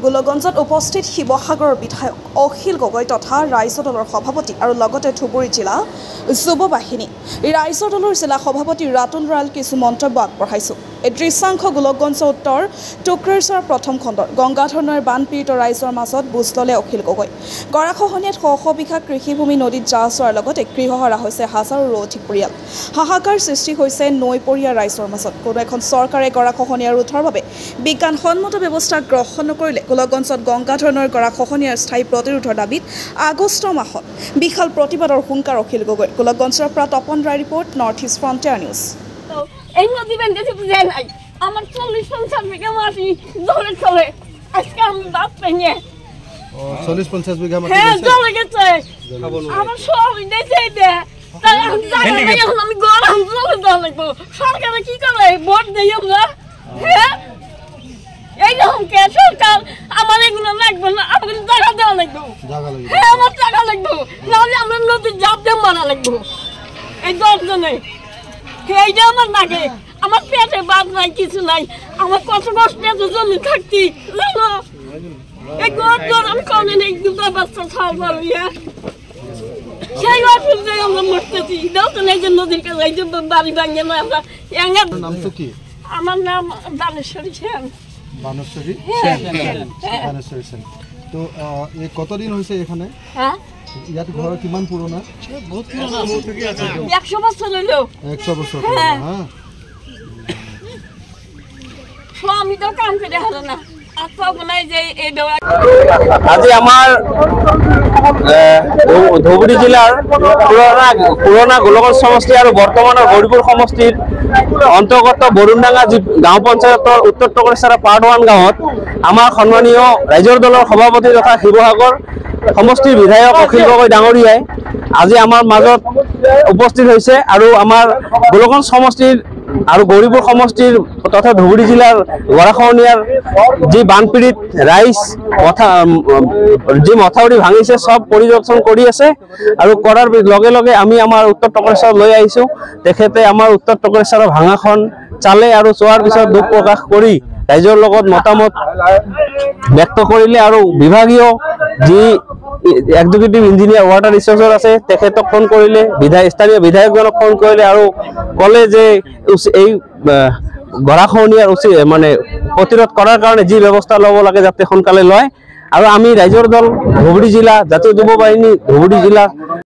গোলগঞ্জত উপস্থিত শিৱসাগৰৰ বিধায়ক অখিল গগৈ তথা ৰাইজৰ দলৰ সভাপতি আৰু লগতে ধুবুৰী জিলা যুৱ বাহিনী ৰাইজৰ দলৰ জিলা সভাপতি ৰাতুল ৰয়াল কিছু মন্তব্য আগবঢ়াইছে। এই দৃশ্যাংশ গোলগঞ্জ উত্তৰ টুক্ৰেশ্বৰ প্ৰথম খণ্ডৰ গংগাধৰ নৈৰ বানপীড়িত ৰাইজৰ মাজত বুজ ল'লে অখিল গগৈ। গৰাখহনীয়াত শ শ বিঘা কৃষিভূমি নদীত জাহ যোৱাৰ লগতে গৃহহাৰা হৈছে হাজাৰৰো অধিক পৰিয়াল। হাহাকাৰ সৃষ্টি হৈছে নৈপৰীয়া ৰাইজৰ মাজত। কোনো এখন চৰকাৰে গৰাখহনীয়া ৰোধৰ বাবে বিজ্ঞানসন্মত ব্যৱস্থা গ্ৰহণ নকৰিলে গোলগঞ্জত গংগাধৰ নৈৰ গৰাখহনীয়াৰ স্থায়ী প্ৰতিৰোধৰ দাবীত আগষ্ট মাহত বিশাল প্ৰতিবাদৰ হুংকাৰ অখিল গগৈ। গোলগঞ্জৰ পৰা Tapan Roy report, north east frontier news. এই নদী বেঁধেছে বুঝে নাই আমার 40-50 বিঘা মাটি জলে চলে আজকে আমি বাদ পেয়ে 40-50 বিঘা মাটি হ্যাঁ জলে গেছে আমার সব দেশে দে তাই আমি জায়গা নাই এখন আমি গরম জলে দেওয়া লাগবো। সরকারে কি করে ভোট দেই আমরা হ্যাঁ এইরকম কে সরকার আমার এগুলো লাগবে না, আমাকে জায়গা দেওয়া লাগবে। হ্যাঁ আমার জায়গা লাগবে, নাহলে আমরা নদীর জাপ দিয়ে মারা লাগবো। এই 10 জনে এইটা আমার নাগে, আমার পেটে বাদ নাই, কিছু নাই। আমার কত কষ্ট এত জমি থাকতি এই গর আমি কমে নেই দুটো বাচ্চা ছাড়বার সেই অসুবিধায় আমরা মরতেছি। দেখুন এই যে নদীর কাছে এই যে বাড়ি ভাঙে না আমরা। আমার নাম বানেশ্বরী সেন। বানেশ্বরী সেন। তো কতদিন হয়েছে এখানে? হ্যাঁ ইয়াত ঘর কিমান পুরোনা? 100 বছর হইল। 100 বছর হ্যাঁ। স্বামী তো কাম করে হলো না, আজি আমাৰ ধুবুৰী জিলাৰ পুৰণা গোলগঞ্জ সমষ্টি আৰু বৰ্তমানৰ গৌৰীপুৰ সমষ্টিৰ অন্তৰ্গত বৰুণডাঙ্গা গাঁও পঞ্চায়তৰ উত্তৰ টকৰেশ্বৰ পাৰ্ট 1 গাঁৱত আমাৰ সন্মানীয় ৰাইজৰ দলৰ সভাপতি তথা শিৱসাগৰ সমষ্টিৰ বিধায়ক অখিল গগৈ ডাঙৰীয়াই আজি আমাৰ মাজত উপস্থিত হৈছে আৰু আমাৰ গোলগঞ্জ সমষ্টিৰ আৰু গৌৰীপুৰ সমষ্টিৰ তথা ধুবুৰী জিলাৰ গৰাখহনীয়াৰ যি বানপীড়িত ৰাইজ যি মথাউৰি ভাঙিছে সব পৰিদৰ্শন কৰি আছে আৰু কৰাৰ লগে লগে আমি আমাৰ উত্তৰ টকৰেশ্বৰ লৈ আহিছোঁ। তেখেতে আমাৰ উত্তৰ টকৰেশ্বৰৰ ভাঙাখন চালে আৰু চোৱাৰ পিছত দুখ প্ৰকাশ কৰি ৰাইজৰ লগত মতামত ব্যক্ত কৰিলে আৰু বিভাগীয় যি এক্সিকিউটিভ ইঞ্জিনিয়াৰ ৱাটাৰ ৰিচোৰ্চৰ আছে তেখেতক ফোন কৰিলে, স্থানীয় বিধায়কজনক ফোন কৰিলে আৰু ক'লে যে এই গৰাখহনীয়াৰ মানে প্ৰতিৰোধ কৰাৰ কাৰণে যি ব্যৱস্থা ল'ব লাগে যাতে সোনকালে লয়। আৰু আমি ৰাইজৰ দল ধুবুৰী জিলা জাতীয় যুৱ বাহিনী ধুবুৰী জিলা